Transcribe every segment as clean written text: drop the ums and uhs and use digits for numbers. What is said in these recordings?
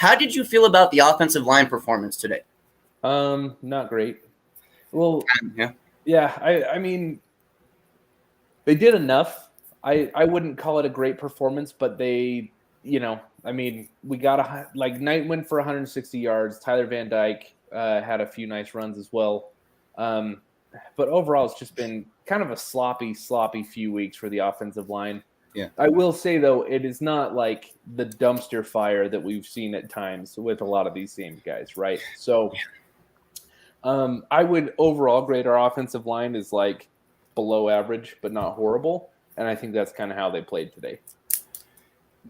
How did you feel about the offensive line performance today? Not great. Well, yeah. I mean, they did enough. I wouldn't call it a great performance, but they, I mean, we got Knight went for 160 yards. Tyler Van Dyke had a few nice runs as well. But overall, it's just been kind of a sloppy few weeks for the offensive line. Yeah. I will say, though, it is not like the dumpster fire that we've seen at times with a lot of these same guys, right? So I would overall grade our offensive line as like below average, but not horrible. And I think that's kind of how they played today.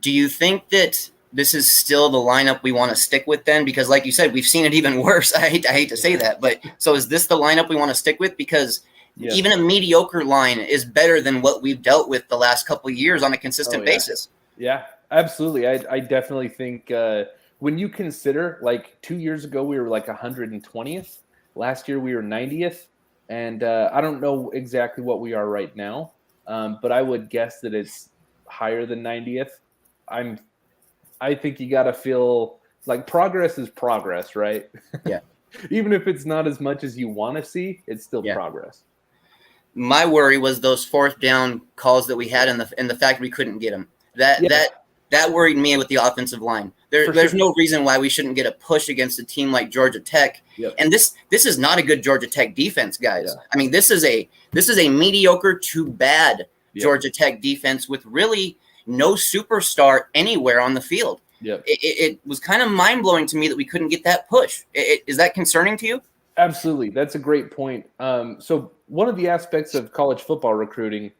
Do you think that this is still the lineup we want to stick with then? Because like you said, we've seen it even worse. I hate to say that, but so is this the lineup we want to stick with? Because even a mediocre line is better than what we've dealt with the last couple of years on a consistent basis. Yeah, absolutely. I definitely think when you consider like 2 years ago, we were like 120th. Last year, we were 90th. And I don't know exactly what we are right now, but I would guess that it's higher than 90th. I think you got to feel like progress is progress, right? Yeah. Even if it's not as much as you want to see, it's still progress. My worry was those fourth down calls that we had and the fact we couldn't get them. That worried me with the offensive line. There's no reason why we shouldn't get a push against a team like Georgia Tech. Yep. And this is not a good Georgia Tech defense, guys. Yeah. I mean, this is a mediocre to bad Georgia Tech defense with really no superstar anywhere on the field. Yep. It was kind of mind-blowing to me that we couldn't get that push. Is that concerning to you? Absolutely. That's a great point. So one of the aspects of college football recruiting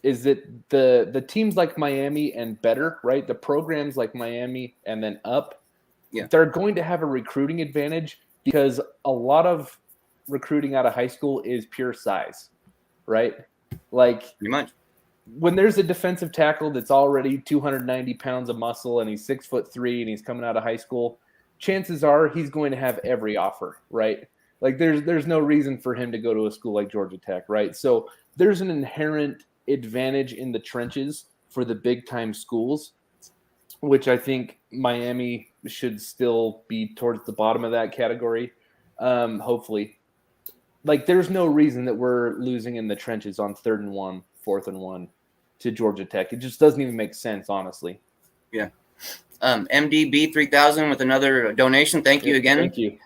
is that the teams like Miami and better, right? The programs like Miami and then up, they're going to have a recruiting advantage because a lot of recruiting out of high school is pure size, right? Like pretty much. When there's a defensive tackle that's already 290 pounds of muscle and he's 6'3" and he's coming out of high school, chances are he's going to have every offer, right? Like there's no reason for him to go to a school like Georgia Tech, right? So there's an inherent advantage in the trenches for the big time schools, which I think Miami should still be towards the bottom of that category. Hopefully, like there's no reason that we're losing in the trenches on 3rd and 1, 4th and 1 to Georgia Tech. It just doesn't even make sense, honestly. Yeah. MDB 3000 with another donation. Thank you again. Thank you.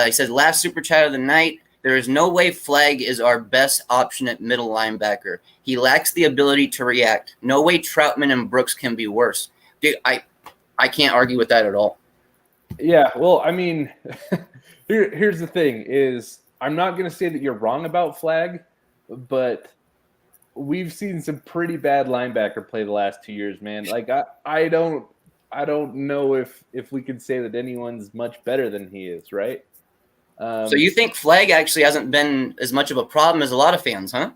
He says, last super chat of the night. There is no way Flagg is our best option at middle linebacker. He lacks the ability to react. No way Troutman and Brooks can be worse. Dude, I can't argue with that at all. Yeah, well, I mean, here's the thing is I'm not going to say that you're wrong about Flagg, but we've seen some pretty bad linebacker play the last 2 years, man. Like I don't know if we can say that anyone's much better than he is, right? So you think Flagg actually hasn't been as much of a problem as a lot of fans, huh?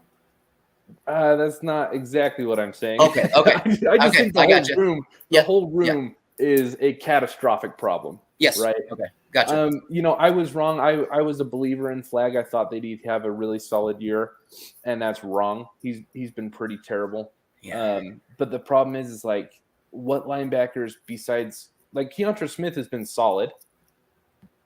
That's not exactly what I'm saying. Okay. I just think the whole room is a catastrophic problem. Yes. Right. Okay. Gotcha. I was wrong. I was a believer in Flagg. I thought they'd have a really solid year, and that's wrong. He's been pretty terrible. Yeah. But the problem is like what linebackers besides like Keontra Smith has been solid.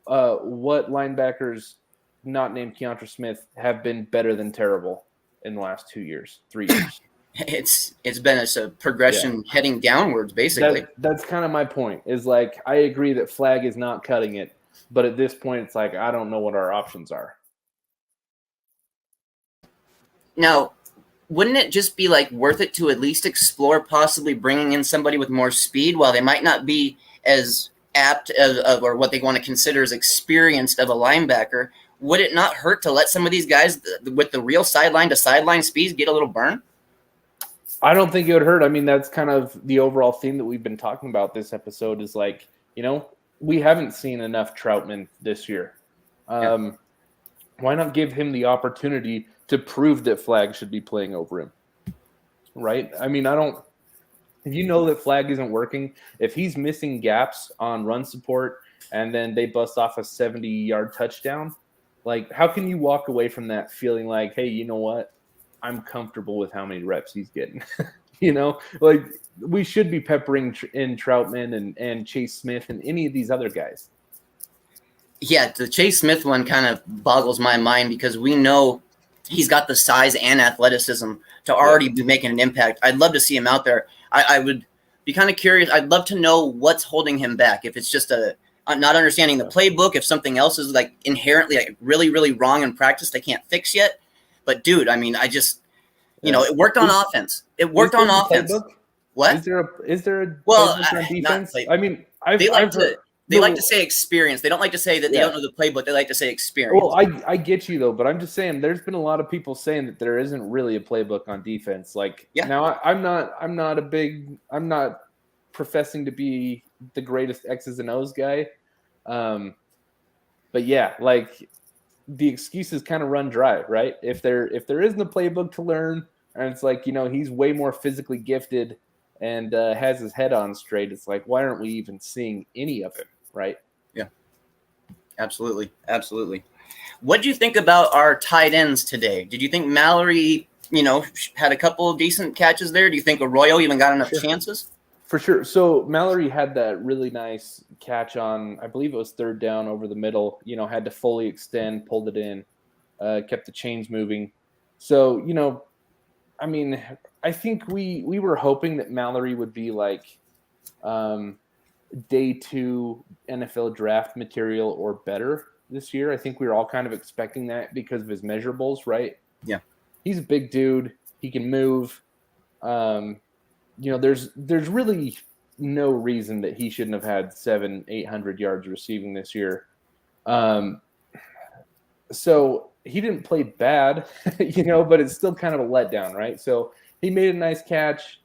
What linebackers not named Keontra Smith have been better than terrible in the last 2 years, 3 years? It's been a progression heading downwards, basically. That's kind of my point. Is like I agree that Flagg is not cutting it, but at this point, it's like I don't know what our options are. Now, wouldn't it just be like worth it to at least explore possibly bringing in somebody with more speed, while they might not be as apt or what they want to consider as experienced of a linebacker? Would it not hurt to let some of these guys with the real sideline to sideline speeds get a little burn? I don't think it would hurt. I mean, that's kind of the overall theme that we've been talking about this episode is like, we haven't seen enough Troutman this year. Why not give him the opportunity to prove that Flagg should be playing over him? Right? I mean, if you know that Flagg isn't working, if he's missing gaps on run support and then they bust off a 70-yard touchdown, like how can you walk away from that feeling like, hey, you know what? I'm comfortable with how many reps he's getting. You know, like we should be peppering in Troutman and Chase Smith and any of these other guys. Yeah, the Chase Smith one kind of boggles my mind because we know he's got the size and athleticism to already be making an impact. I'd love to see him out there. I would be kind of curious. I'd love to know what's holding him back. If it's just not understanding the playbook, if something else is like inherently like really, really wrong in practice they can't fix yet. But dude, I mean, it worked on offense. It worked on offense. Playbook? What? Is there a well, playbook on defense? Play, I mean, they like to say experience. They don't like to say that they don't know the playbook. They like to say experience. Well, I get you though, but I'm just saying there's been a lot of people saying that there isn't really a playbook on defense. Like now, I'm not professing to be the greatest X's and O's guy, but yeah, like the excuses kind of run dry, right? If there isn't a playbook to learn, and it's like he's way more physically gifted and has his head on straight. It's like, why aren't we even seeing any of him, right? Yeah, absolutely. What do you think about our tight ends today? Did you think Mallory, had a couple of decent catches there? Do you think Arroyo even got enough chances? For sure. So Mallory had that really nice catch on, I believe it was third down over the middle, had to fully extend, pulled it in, kept the chains moving. So, I mean, I think we were hoping that Mallory would be like day 2 NFL draft material or better this year. I think we were all kind of expecting that because of his measurables, right? Yeah. He's a big dude. He can move. There's really no reason that he shouldn't have had 700-800 yards receiving this year. So he didn't play bad, but it's still kind of a letdown, right? So he made a nice catch.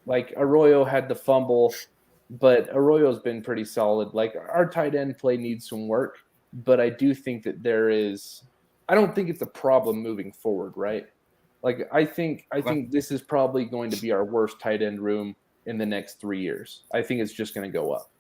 Like Arroyo had the fumble, but Arroyo's been pretty solid. Like our tight end play needs some work, but I do think that I don't think it's a problem moving forward, right? Like I think this is probably going to be our worst tight end room in the next 3 years. I think it's just going to go up.